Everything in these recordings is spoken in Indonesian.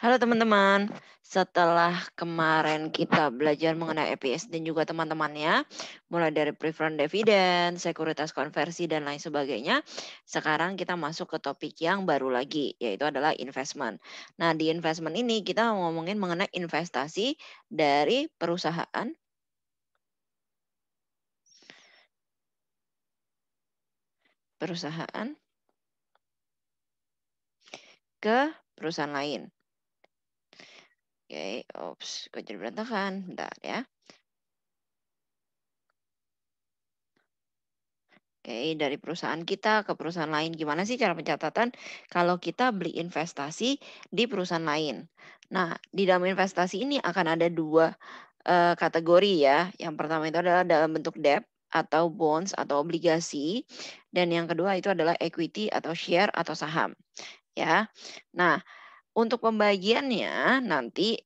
Halo teman-teman, setelah kemarin kita belajar mengenai EPS dan juga teman-temannya, mulai dari preferred dividend, sekuritas konversi, dan lain sebagainya, sekarang kita masuk ke topik yang baru lagi, yaitu adalah investment. Nah, di investment ini kita ngomongin mengenai investasi dari perusahaan ke perusahaan lain. Oke, ops, kok jadi berantakan? Bentar ya. Oke, dari perusahaan kita ke perusahaan lain. Gimana sih cara pencatatan kalau kita beli investasi di perusahaan lain? Nah, di dalam investasi ini akan ada dua kategori ya. Yang pertama itu adalah dalam bentuk debt atau bonds atau obligasi, dan yang kedua itu adalah equity atau share atau saham ya. Nah, untuk pembagiannya nanti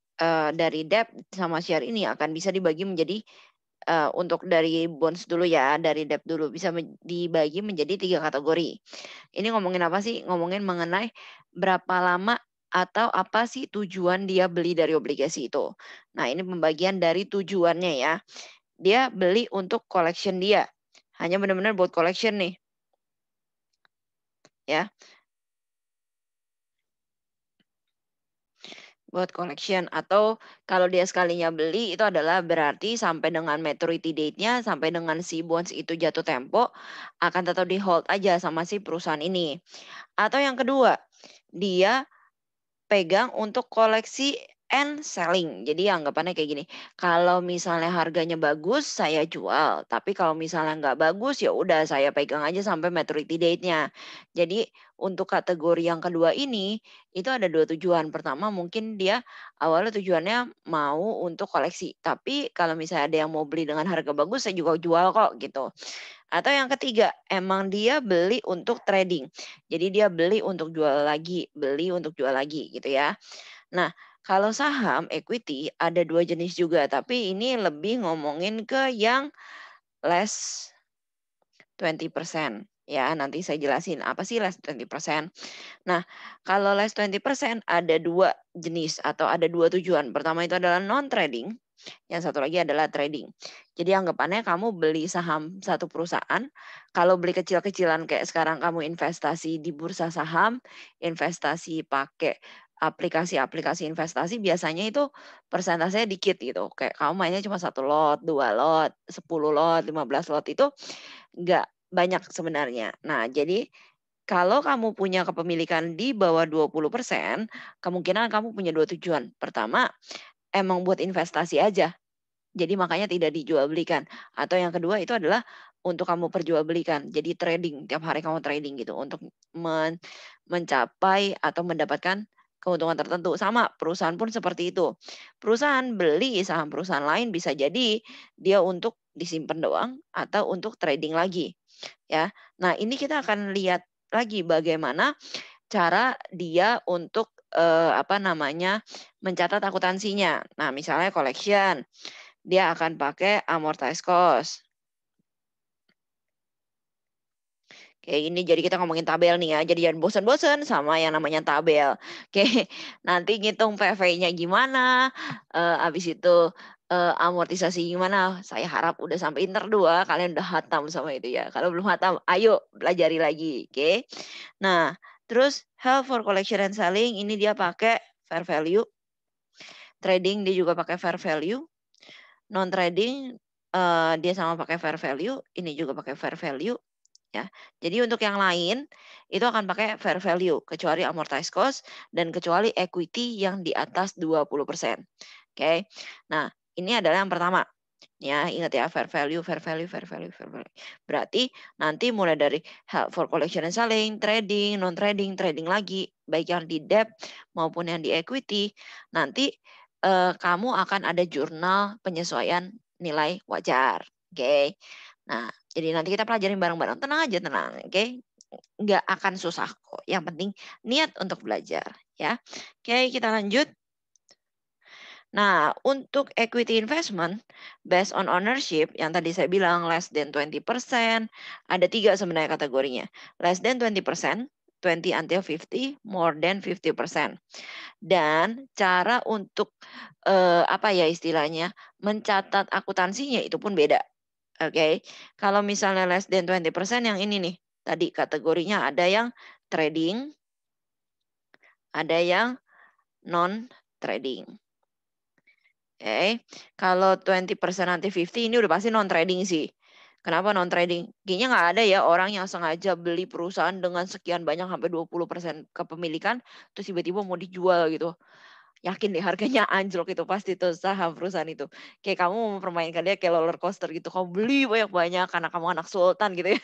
dari debt sama share ini akan bisa dibagi menjadi untuk dari bonds dulu ya, dari debt dulu bisa dibagi menjadi 3 kategori. Ini ngomongin apa sih? Ngomongin mengenai berapa lama atau apa sih tujuan dia beli dari obligasi itu. Nah, ini pembagian dari tujuannya ya. Dia beli untuk collection dia, hanya benar-benar buat collection nih, ya. Buat collection atau kalau dia sekalinya beli itu adalah berarti sampai dengan maturity date-nya, sampai dengan si bonds itu jatuh tempo, akan tetap di-hold aja sama si perusahaan ini. Atau yang kedua, dia pegang untuk koleksi and selling. Jadi anggapannya kayak gini, kalau misalnya harganya bagus saya jual, tapi kalau misalnya nggak bagus ya udah saya pegang aja sampai maturity date-nya. Jadi untuk kategori yang kedua ini itu ada dua tujuan. Pertama mungkin dia awalnya tujuannya mau untuk koleksi, tapi kalau misalnya ada yang mau beli dengan harga bagus saya juga jual kok gitu. Atau yang ketiga, emang dia beli untuk trading. Jadi dia beli untuk jual lagi gitu ya. Nah, kalau saham equity ada dua jenis juga, tapi ini lebih ngomongin ke yang less 20%. Ya, nanti saya jelasin apa sih less 20%. Nah, kalau less 20% ada dua jenis atau ada dua tujuan. Pertama itu adalah non-trading, yang satu lagi adalah trading. Jadi anggapannya kamu beli saham satu perusahaan, kalau beli kecil-kecilan kayak sekarang kamu investasi di bursa saham, investasi pakai aplikasi-aplikasi investasi biasanya itu persentasenya dikit gitu. Kayak kamu mainnya cuma satu lot, dua lot, 10 lot, 15 lot itu nggak banyak sebenarnya. Nah, jadi kalau kamu punya kepemilikan di bawah 20%, kemungkinan kamu punya dua tujuan. Pertama, emang buat investasi aja. Jadi makanya tidak dijual belikan. Atau yang kedua itu adalah untuk kamu perjualbelikan. Jadi trading, tiap hari kamu trading gitu untuk mencapai atau mendapatkan keuntungan tertentu. Sama, perusahaan pun seperti itu. Perusahaan beli saham perusahaan lain bisa jadi dia untuk disimpan doang atau untuk trading lagi, ya. Nah, ini kita akan lihat lagi bagaimana cara dia untuk apa namanya, mencatat akuntansinya. Nah, misalnya collection, dia akan pakai amortized cost. Kayak gini, jadi kita ngomongin tabel nih ya, jadi jangan bosan-bosan sama yang namanya tabel. Oke, nanti ngitung PV-nya gimana, habis itu, amortisasi gimana, saya harap udah sampai inter 2 kalian udah hatam sama itu ya. Kalau belum hatam, ayo pelajari lagi, oke. Nah, terus held for collection and selling ini dia pakai fair value, trading dia juga pakai fair value, non-trading, dia sama pakai fair value, ini juga pakai fair value. Ya, jadi untuk yang lain itu akan pakai fair value kecuali amortized cost dan kecuali equity yang di atas 20%. Oke. Nah, ini adalah yang pertama. Ya, ingat ya fair value, fair value, fair value, fair value. Berarti nanti mulai dari held for collection and selling, trading, non-trading, trading lagi, baik yang di debt maupun yang di equity, nanti kamu akan ada jurnal penyesuaian nilai wajar. Oke. Nah, jadi nanti kita pelajarin bareng-bareng. Tenang aja, tenang, oke? Nggak akan susah kok. Yang penting niat untuk belajar, ya. Oke, kita lanjut. Nah, untuk equity investment based on ownership yang tadi saya bilang less than 20%, ada tiga sebenarnya kategorinya. Less than 20%, 20 until 50, more than 50%. Dan cara untuk, apa ya istilahnya, mencatat akuntansinya itu pun beda, oke. Kalau misalnya less than 20% yang ini nih, tadi kategorinya ada yang trading, ada yang non-trading, oke. Kalau 20% nanti 50 ini udah pasti non-trading sih. Kenapa non-trading? Kayaknya nggak ada ya orang yang sengaja beli perusahaan dengan sekian banyak sampai 20% kepemilikan, terus tiba-tiba mau dijual gitu. Yakin deh harganya anjlok itu pasti tuh saham perusahaan itu. Kayak kamu mempermainkan dia kayak roller coaster gitu, kamu beli banyak-banyak karena kamu anak sultan gitu ya.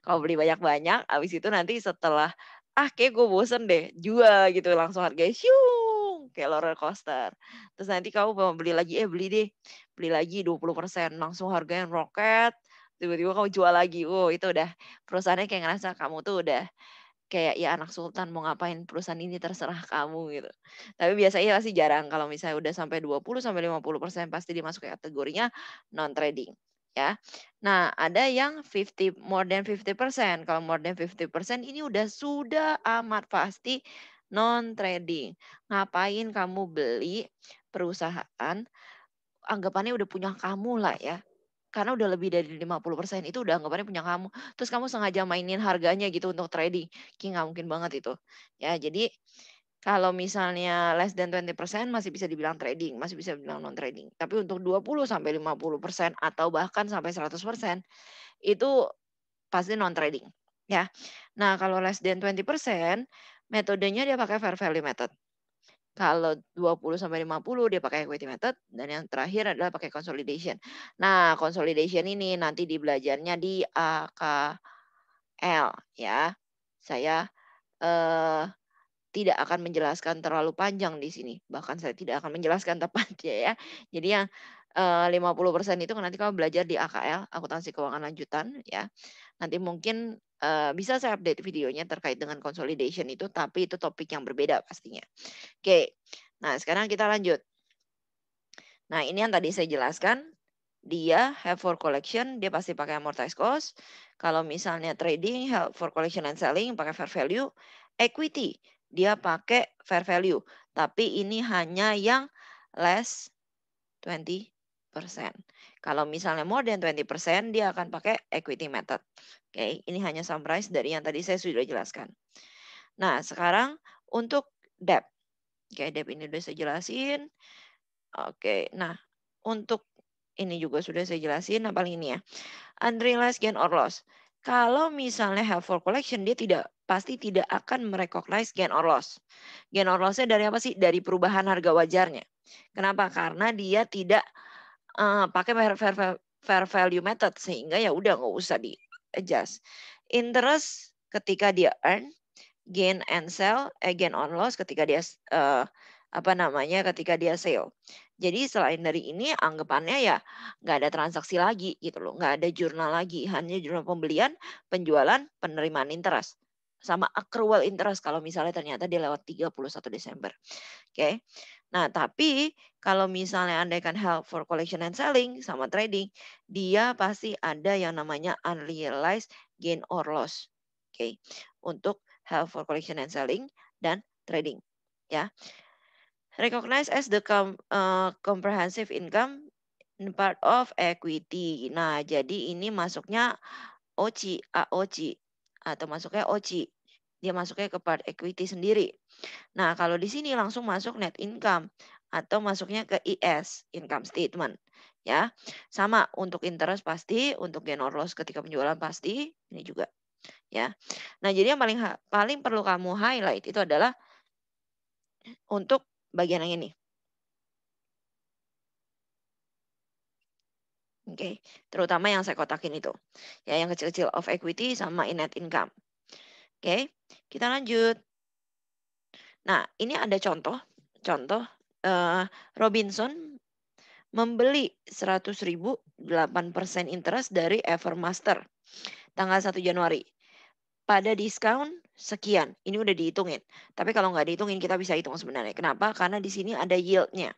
Kamu beli banyak-banyak, habis itu nanti setelah, "Ah kayak gue bosen deh," jual gitu langsung harganya syung, kayak roller coaster. Terus nanti kamu mau beli lagi, beli deh, beli lagi 20% langsung harganya roket, tiba-tiba kamu jual lagi. Itu udah perusahaannya kayak ngerasa kamu tuh udah kayak, ya anak sultan mau ngapain perusahaan ini terserah kamu gitu. Tapi biasanya pasti jarang kalau misalnya udah sampai 20 sampai 50% pasti dimasuk kategorinya non-trading ya. Nah, ada yang 50 more than 50%. Kalau more than 50% ini sudah amat pasti non-trading. Ngapain kamu beli perusahaan anggapannya udah punya kamu lah ya. Karena udah lebih dari 50% itu udah anggapannya punya kamu. Terus kamu sengaja mainin harganya gitu untuk trading. Kayak nggak mungkin banget itu. Ya, jadi kalau misalnya less than 20% masih bisa dibilang trading, masih bisa dibilang non trading. Tapi untuk 20 sampai 50% atau bahkan sampai 100% itu pasti non trading, ya. Nah, kalau less than 20% metodenya dia pakai fair value method. Kalau 20 sampai 50 dia pakai equity method dan yang terakhir adalah pakai consolidation. Nah, consolidation ini nanti dibelajarnya di AKL ya. Saya eh, tidak akan menjelaskan terlalu panjang di sini. Bahkan saya tidak akan menjelaskan tepatnya ya. Jadi yang 50% itu nanti kamu belajar di AKL, akuntansi keuangan lanjutan ya. Nanti mungkin bisa saya update videonya terkait dengan consolidation itu, tapi itu topik yang berbeda pastinya. Oke, nah sekarang kita lanjut. Nah ini yang tadi saya jelaskan, dia have for collection, dia pasti pakai amortized cost. Kalau misalnya trading, have for collection and selling, pakai fair value. Equity, dia pakai fair value. Tapi ini hanya yang less 20%. Kalau misalnya more than 20%, dia akan pakai equity method. Oke, ini hanya summarize dari yang tadi saya sudah jelaskan. Nah, sekarang untuk debt. Oke, debt ini udah saya jelasin. Oke, nah untuk ini juga sudah saya jelasin. Nah, paling ini ya. Unrealized gain or loss. Kalau misalnya held for collection, dia pasti tidak akan merecognize gain or loss. Gain or loss-nya dari apa sih? Dari perubahan harga wajarnya. Kenapa? Karena dia tidak pakai fair value method sehingga ya udah nggak usah di adjust. Interest ketika dia earn, gain on loss ketika dia apa namanya ketika dia sale. Jadi selain dari ini anggapannya ya nggak ada transaksi lagi gitu loh, nggak ada jurnal lagi, hanya jurnal pembelian, penjualan, penerimaan interest sama accrual interest kalau misalnya ternyata dia lewat 31 Desember. Oke. Nah, tapi kalau misalnya andaikan held for collection and selling sama trading, dia pasti ada yang namanya unrealized gain or loss. Oke. Untuk held for collection and selling dan trading, ya. Recognized as the comprehensive income in part of equity. Nah, jadi ini masuknya OCI, AOCI atau masuknya OCI. Dia masuknya ke part equity sendiri. Nah, kalau di sini langsung masuk net income atau masuknya ke IS, income statement. Ya, sama untuk interest pasti, untuk gain or loss ketika penjualan pasti, ini juga. Ya, nah jadi yang paling perlu kamu highlight itu adalah untuk bagian yang ini. Oke, terutama yang saya kotakin itu. Ya, yang kecil-kecil of equity sama in net income. Oke, kita lanjut. Nah, ini ada contoh. Contoh Robinson membeli 100.000 8% interest dari Evermaster tanggal 1 Januari. Pada diskon sekian. Ini udah dihitungin. Tapi kalau nggak dihitungin kita bisa hitung sebenarnya. Kenapa? Karena di sini ada yield-nya.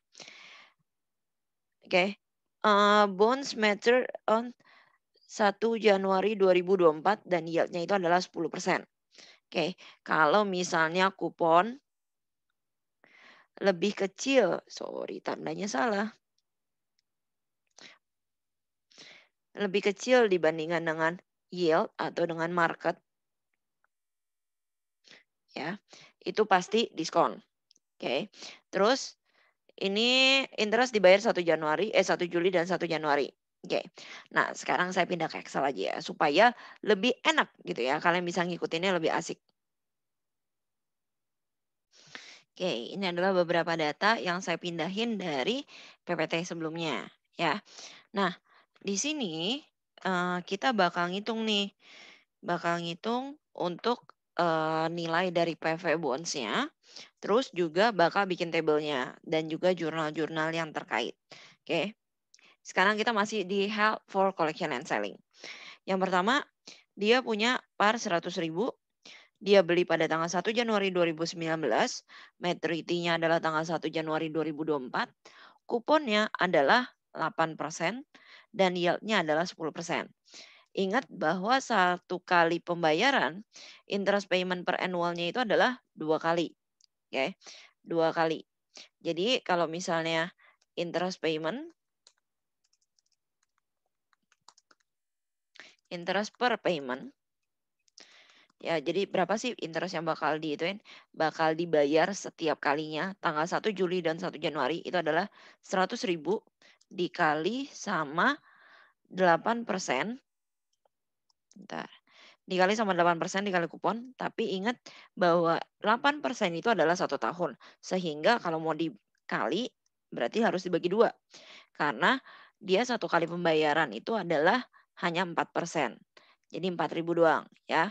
Oke. Bonds mature on 1 Januari 2024 dan yield-nya itu adalah 10%. Oke, kalau misalnya kupon lebih kecil, sorry tandanya salah, lebih kecil dibandingkan dengan yield atau dengan market ya, itu pasti diskon. Oke. Terus ini interest dibayar 1 Juli dan 1 Januari. Oke. Nah, sekarang saya pindah ke Excel aja ya supaya lebih enak gitu ya. Kalian bisa ngikutinnya lebih asik. Oke, ini adalah beberapa data yang saya pindahin dari PPT sebelumnya ya. Nah, di sini kita bakal ngitung nih, bakal ngitung untuk nilai dari PV Bonds-nya, terus juga bakal bikin tabelnya dan juga jurnal-jurnal yang terkait. Oke, sekarang kita masih di held for collection and selling. Yang pertama, dia punya par 100.000, dia beli pada tanggal 1 Januari 2019, maturity-nya adalah tanggal 1 Januari 2024, kuponnya adalah 8% dan yield-nya adalah 10%. Ingat bahwa satu kali pembayaran, interest payment per annualnya itu adalah 2 kali. Oke, 2 kali. Jadi kalau misalnya interest payment, interest per payment, ya jadi berapa sih interest yang bakal diituin? Bakal dibayar setiap kalinya tanggal 1 Juli dan 1 Januari itu adalah 100.000 dikali sama 8%. Bentar. Dikali sama 8% dikali kupon, tapi ingat bahwa 8% itu adalah 1 tahun. Sehingga kalau mau dikali berarti harus dibagi 2. Karena dia satu kali pembayaran itu adalah hanya 4%. Jadi 4.000 doang ya.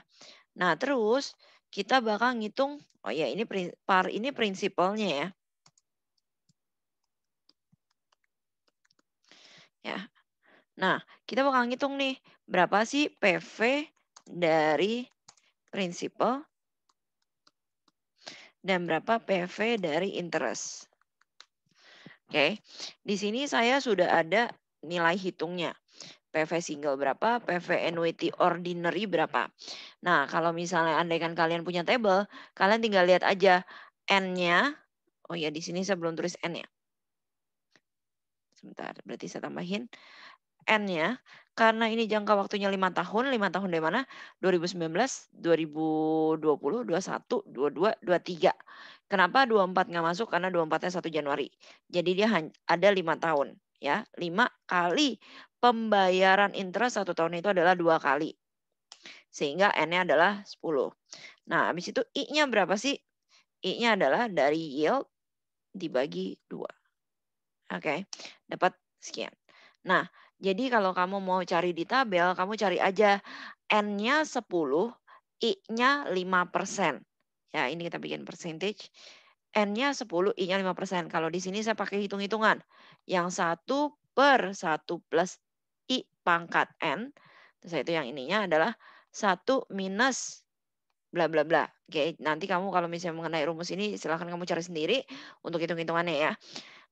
Nah, terus kita bakal ngitung, oh ya ini par ini prinsipalnya ya. Ya. Nah, kita bakal ngitung nih berapa sih PV dari prinsipal dan berapa PV dari interest. Oke. Di sini saya sudah ada nilai hitungnya. PV single berapa, PV annuity ordinary berapa. Nah, kalau misalnya andaikan kalian punya table, kalian tinggal lihat aja N-nya. Oh ya, di sini saya belum tulis N ya. Sebentar, berarti saya tambahin N-nya. Karena ini jangka waktunya 5 tahun. 5 tahun dari mana? 2019, 2020, 21, 22, 23. Kenapa 24 nggak masuk? Karena 24-nya 1 Januari. Jadi dia ada 5 tahun. Ya, 5 kali pembayaran interest 1 tahun itu adalah 2 kali. Sehingga N-nya adalah 10. Nah, habis itu I-nya berapa sih? I-nya adalah dari yield dibagi 2. Oke, dapat sekian. Nah, jadi kalau kamu mau cari di tabel, kamu cari aja N-nya 10, I-nya 5%. Ya, ini kita bikin percentage. N-nya 10, I-nya 5%. Kalau di sini saya pakai hitung-hitungan. Yang 1/1 plus I pangkat N. Terus itu yang ininya adalah 1 minus bla bla bla. Oke, nanti kamu kalau misalnya mengenai rumus ini silahkan kamu cari sendiri untuk hitung-hitungannya ya.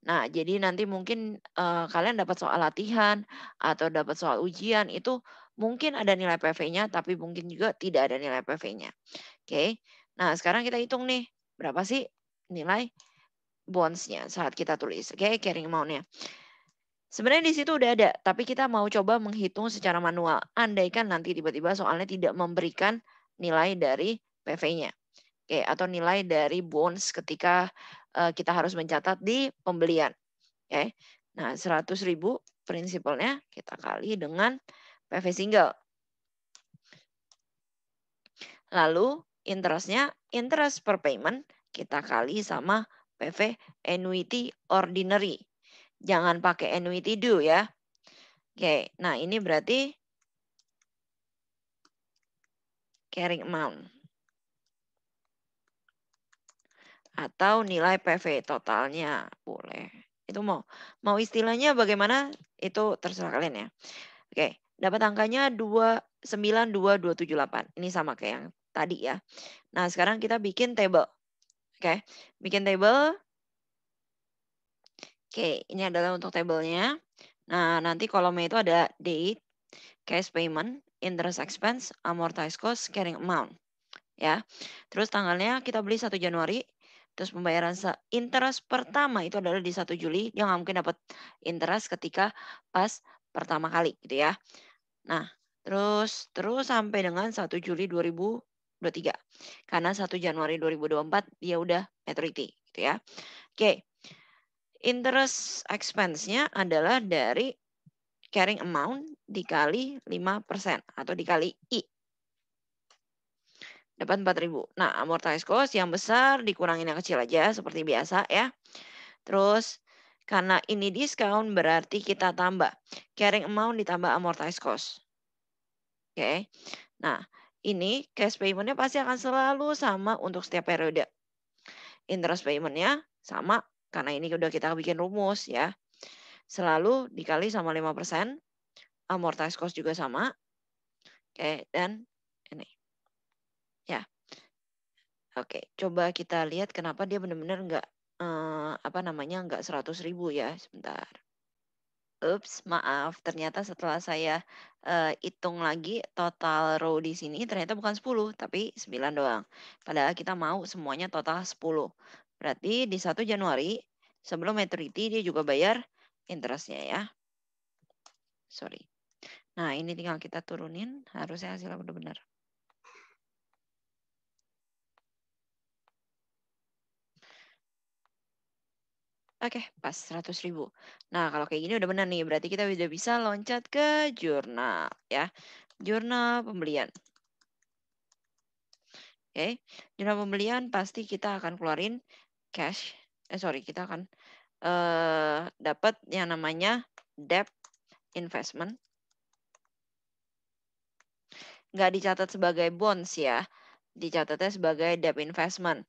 Nah, jadi nanti mungkin, kalian dapat soal latihan atau dapat soal ujian itu mungkin ada nilai PV-nya, tapi mungkin juga tidak ada nilai PV-nya. Oke. Nah, sekarang kita hitung nih, berapa sih nilai bonds-nya saat kita tulis, oke, carrying amount-nya. Sebenarnya di situ udah ada, tapi kita mau coba menghitung secara manual. Andaikan nanti tiba-tiba soalnya tidak memberikan nilai dari PV-nya. Oke, atau nilai dari bonds ketika, kita harus mencatat di pembelian. Oke. Nah, 100.000 prinsipalnya kita kali dengan PV single. Lalu interestnya, interest per payment kita kali sama PV annuity ordinary. Jangan pakai annuity due ya. Oke, nah ini berarti carrying amount atau nilai PV totalnya boleh. Itu mau mau istilahnya bagaimana itu terserah kalian ya. Oke, dapat angkanya 292,278. Ini sama kayak yang tadi ya. Nah, sekarang kita bikin table. Oke, bikin table. Oke, ini adalah untuk tabelnya. Nah, nanti kolomnya itu ada date, cash payment, interest expense, amortized cost, carrying amount. ya. Terus tanggalnya kita beli 1 Januari, terus pembayaran interest pertama itu adalah di 1 Juli, dia nggak mungkin dapat interest ketika pas pertama kali gitu ya. Nah, terus terus sampai dengan 1 Juli 2023. Karena 1 Januari 2024 dia udah maturity gitu ya. Oke, interest expense-nya adalah dari carrying amount dikali 5% atau dikali I. Dapat 4.000. Nah, amortized cost yang besar dikurangin yang kecil aja seperti biasa ya. Terus karena ini diskon berarti kita tambah carrying amount ditambah amortized cost. Oke. Nah, ini cash payment-nya pasti akan selalu sama untuk setiap periode. Interest payment-nya sama karena ini udah kita bikin rumus ya. Selalu dikali sama 5%, amortized cost juga sama. Oke, dan ini. Ya, oke. Coba kita lihat kenapa dia benar-benar nggak, apa namanya, nggak 100.000 ya, sebentar. Ups, maaf, ternyata setelah saya, hitung lagi total row di sini ternyata bukan 10 tapi 9 doang. Padahal kita mau semuanya total 10. Berarti di 1 Januari sebelum maturity dia juga bayar interest-nya ya, sorry. Nah, ini tinggal kita turunin, harusnya hasilnya udah benar. Oke, pas 100.000. Nah, kalau kayak gini udah benar nih, berarti kita udah bisa loncat ke jurnal ya. Jurnal pembelian. Oke, jurnal pembelian pasti kita akan keluarin cash. Sorry, kita akan dapat yang namanya debt investment. Nggak dicatat sebagai bonds ya, dicatatnya sebagai debt investment.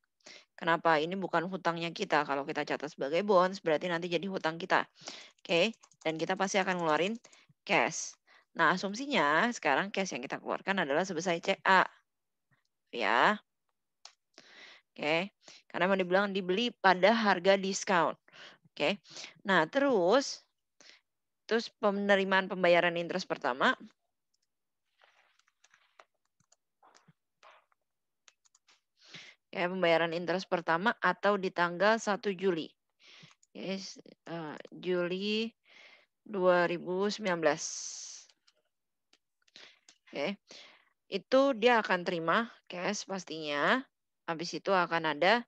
Kenapa? Ini bukan hutangnya kita. Kalau kita catat sebagai bonds, berarti nanti jadi hutang kita. Oke, dan kita pasti akan ngeluarin cash. Nah, asumsinya sekarang cash yang kita keluarkan adalah sebesar CA. Ya, oke. Karena mau dibilang dibeli pada harga diskon. Oke. Nah, terus penerimaan pembayaran interest pertama. Ya, pembayaran interest pertama atau di tanggal 1 Juli. Yes, Juli 2019. Oke. Itu dia akan terima cash pastinya. Habis itu akan ada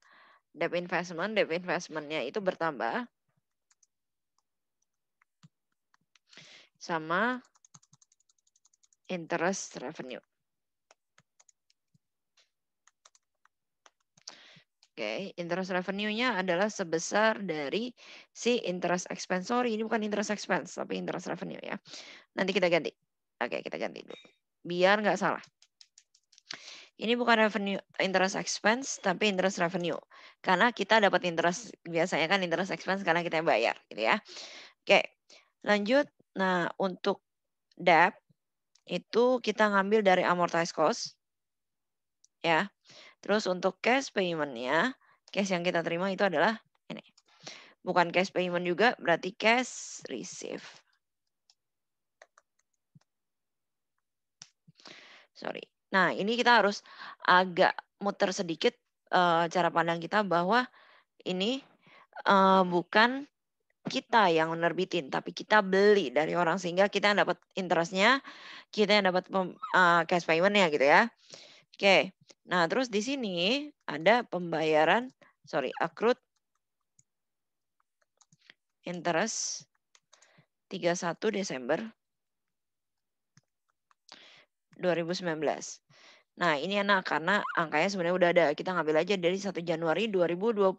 debt investment. Debt investment-nya itu bertambah sama interest revenue. Oke, interest revenue-nya adalah sebesar dari si interest expense. Sorry, ini bukan interest expense, tapi interest revenue ya. Nanti kita ganti. Oke, kita ganti dulu. Biar nggak salah. Ini bukan revenue interest expense, tapi interest revenue. Karena kita dapat interest, biasanya kan interest expense karena kita yang bayar, gitu ya. Oke, lanjut. Nah, untuk debt, itu kita ngambil dari amortized cost, ya. Terus untuk cash payment-nya, cash yang kita terima itu adalah ini. Bukan cash payment juga, berarti cash receive. Sorry. Nah, ini kita harus agak muter sedikit cara pandang kita bahwa ini bukan kita yang menerbitin, tapi kita beli dari orang sehingga kita yang dapat interest-nya, kita yang dapat cash payment-nya gitu ya. Oke. Nah, terus di sini ada pembayaran, sorry, accrued interest 31 Desember 2019. Nah, ini enak karena angkanya sebenarnya udah ada. Kita ngambil aja dari 1 Januari 2020.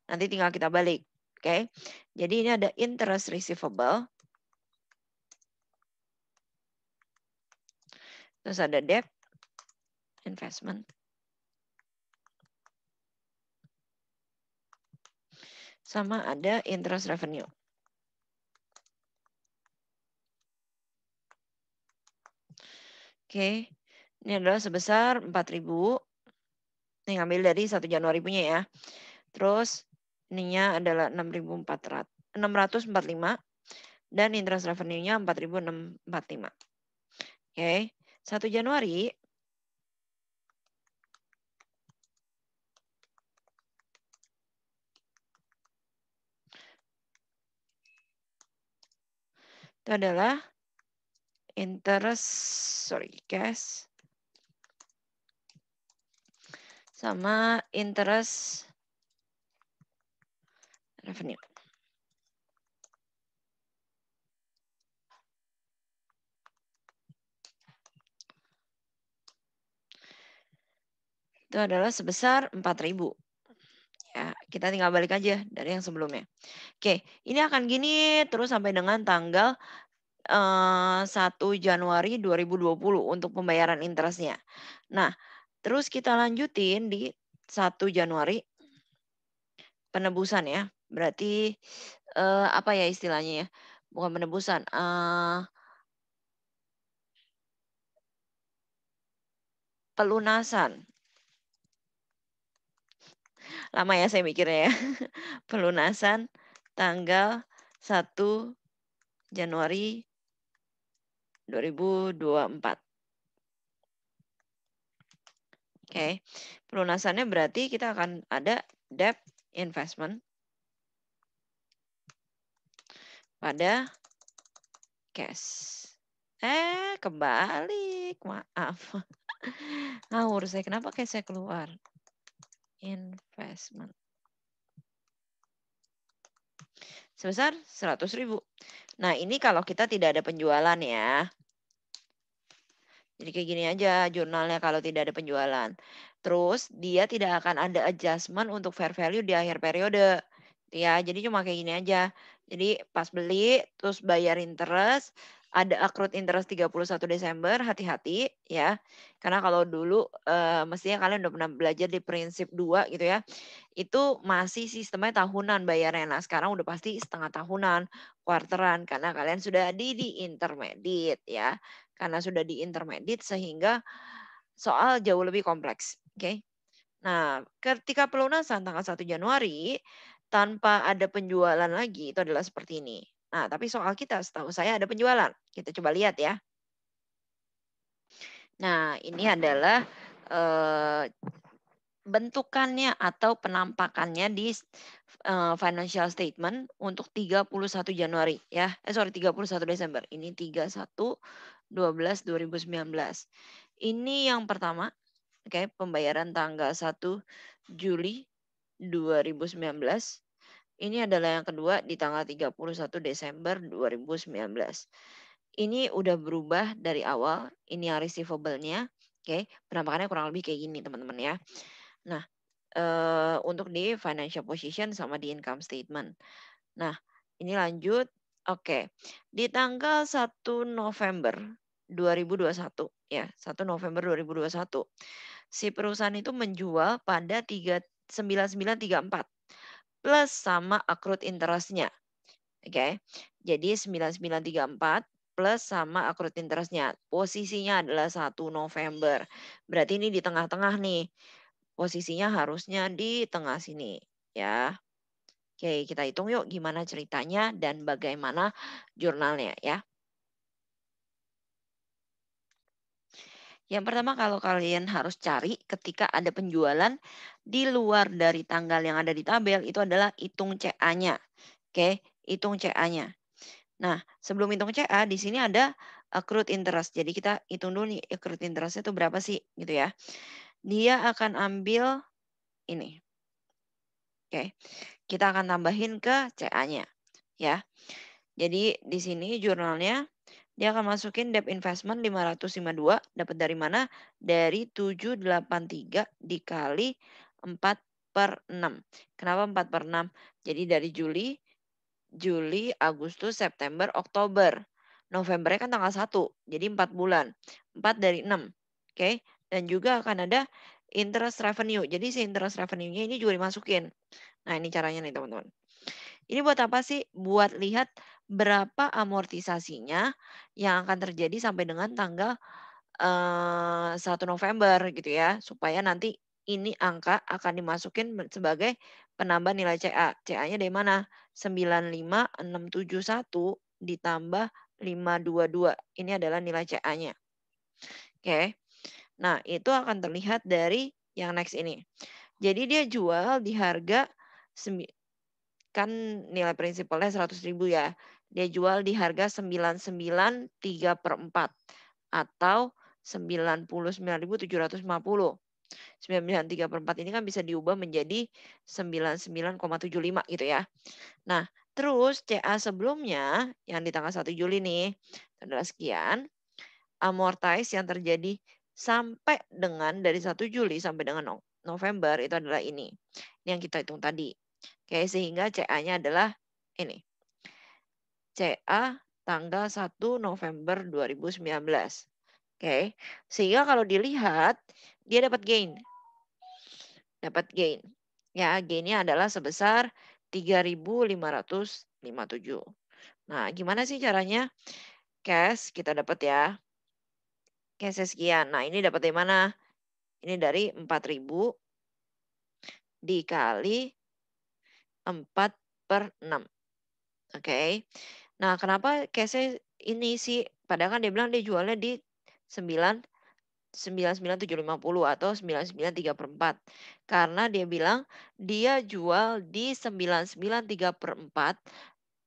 Nanti tinggal kita balik. Oke. Jadi ini ada interest receivable. Terus ada debt investment. Sama ada interest revenue. Oke. Ini adalah sebesar 4.000. Ini ngambil dari 1 Januari punya ya. Terus ininya adalah 6.645 dan interest revenue-nya 4.645. Oke. 1 Januari Itu adalah cash sama interest revenue. Itu adalah sebesar 4.000. Ya, kita tinggal balik aja dari yang sebelumnya. Oke, ini akan gini terus sampai dengan tanggal 1 Januari 2020 untuk pembayaran interestnya. Nah, terus kita lanjutin di 1 Januari penebusan ya. Berarti apa ya istilahnya ya? Bukan penebusan, pelunasan. Lama ya saya mikirnya ya. Pelunasan tanggal 1 Januari 2024. Oke. Pelunasannya berarti kita akan ada debt investment pada cash. Kebalik, maaf. Ngawur saya, kenapa cash saya keluar? Investment. Sebesar 100.000. Nah, ini kalau kita tidak ada penjualan ya. Jadi kayak gini aja jurnalnya kalau tidak ada penjualan. Terus dia tidak akan ada adjustment untuk fair value di akhir periode. Ya, jadi cuma kayak gini aja. Jadi pas beli terus bayar interest, ada accrued interest 31 Desember, hati-hati ya. Karena kalau dulu mestinya kalian udah pernah belajar di prinsip 2 gitu ya. Itu masih sistemnya tahunan bayarnya. Nah, sekarang udah pasti setengah tahunan, kuarteran karena kalian sudah di intermediate ya. Karena sudah di intermediate sehingga soal jauh lebih kompleks, oke. Nah, ketika pelunasan tanggal 1 Januari tanpa ada penjualan lagi itu adalah seperti ini. Nah, tapi soal kita setahu saya ada penjualan. Kita coba lihat ya. Nah, ini adalah eh, bentukannya atau penampakannya di financial statement untuk 31 Januari ya. Sorry 31 Desember. Ini 31/12/2019. Ini yang pertama, oke, pembayaran tanggal 1 Juli 2019. Ini adalah yang kedua di tanggal 31 Desember 2019. Ini udah berubah dari awal, ini yang receivable-nya, oke. Penampakannya kurang lebih kayak gini teman-teman ya. Nah, untuk di financial position sama di income statement. Nah, ini lanjut, oke. Di tanggal 1 November 2021 ya, 1 November 2021, si perusahaan itu menjual pada 9934 plus sama accrued interest-nya, oke. Jadi 9934 plus sama accrued interest-nya. Posisinya adalah 1 November. Berarti ini di tengah-tengah nih. Posisinya harusnya di tengah sini ya. Oke, kita hitung yuk gimana ceritanya dan bagaimana jurnalnya ya. Yang pertama kalau kalian harus cari ketika ada penjualan di luar dari tanggal yang ada di tabel itu adalah hitung CA-nya. Oke, hitung CA-nya. Nah, sebelum hitung CA di sini ada accrued interest. Jadi kita hitung dulu nih accrued interest itu berapa sih gitu ya. Dia akan ambil ini. Oke. Kita akan tambahin ke CA-nya ya. Jadi di sini jurnalnya dia akan masukin debt investment 552 dapat dari mana? Dari 783 dikali 4/6. Kenapa 4/6? Jadi dari Juli, Agustus, September, Oktober. Novembernya kan tanggal 1, jadi 4 bulan. 4 dari 6. Oke. Dan juga akan ada interest revenue. Jadi si interest revenue-nya ini juga dimasukin. Nah, ini caranya nih teman-teman. Ini buat apa sih? Buat lihat berapa amortisasinya yang akan terjadi sampai dengan tanggal 1 November gitu ya. Supaya nanti ini angka akan dimasukin sebagai penambah nilai CA. CA-nya dari mana? 95671 ditambah 522. Ini adalah nilai CA-nya. Oke. Nah, itu akan terlihat dari yang next ini. Jadi dia jual di harga kan nilai prinsipalnya 100.000 ya. dia jual di harga 99,3 per 4 atau 99.750. 99,3 per 4 ini kan bisa diubah menjadi 99,75 gitu ya. Nah, terus CA sebelumnya yang di tanggal 1 Juli nih adalah sekian, amortize yang terjadi sampai dengan dari 1 Juli sampai dengan November itu adalah ini. Ini yang kita hitung tadi. Oke, sehingga CA-nya adalah ini. CA tanggal 1 November 2019. Oke. Sehingga kalau dilihat dia dapat gain. Dapat gain. Ya, gainnya adalah sebesar 3.557. Nah, gimana sih caranya? Cash kita dapat ya. Cash sekian. Nah, ini dapat dari mana? Ini dari 4.000 dikali 4/6. Oke. Nah, kenapa cash ini sih? Padahal kan dia bilang dia jualnya di 99.750 atau 99,3 per 4. Karena dia bilang dia jual di 99,3 per 4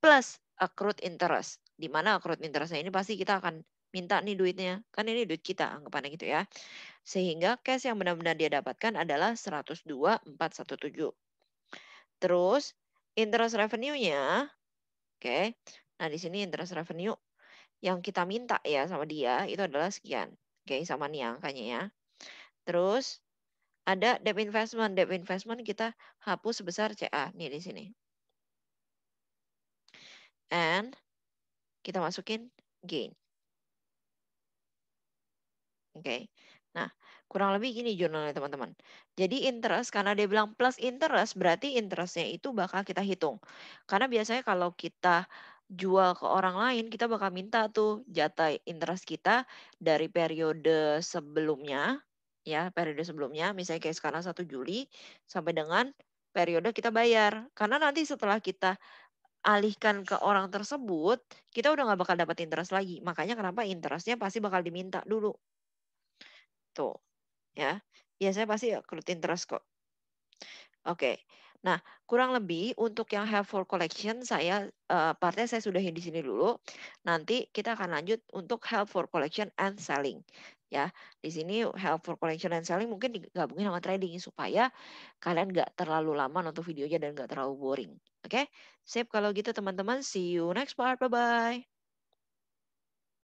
plus accrued interest. Di mana accrued interest-nya ini pasti kita akan minta nih duitnya. Kan ini duit kita anggapannya gitu ya. Sehingga cash yang benar-benar dia dapatkan adalah 102.417. Terus interest revenue-nya, oke. Nah, di sini interest revenue yang kita minta ya sama dia itu adalah sekian. Oke, sama nih angkanya ya. Terus ada debt investment. Debt investment kita hapus sebesar CA nih di sini. And kita masukin gain. Oke. Nah, kurang lebih gini jurnalnya teman-teman. Jadi interest karena dia bilang plus interest berarti interestnya itu bakal kita hitung. Karena biasanya kalau kita jual ke orang lain kita bakal minta tuh jatah interest kita dari periode sebelumnya ya, periode sebelumnya misalnya kayak sekarang 1 Juli sampai dengan periode kita bayar. Karena nanti setelah kita alihkan ke orang tersebut, kita udah nggak bakal dapat interest lagi. Makanya kenapa interestnya pasti bakal diminta dulu. Tuh, ya. Biasanya pasti accrued interest kok. Oke. Nah, kurang lebih untuk yang have for collection partnya saya sudahin di sini dulu. Nanti kita akan lanjut untuk help for collection and selling. Ya, di sini help for collection and selling mungkin digabungin sama trading supaya kalian nggak terlalu lama nonton videonya dan nggak terlalu boring. Oke, sip kalau gitu teman-teman. See you next part. Bye bye.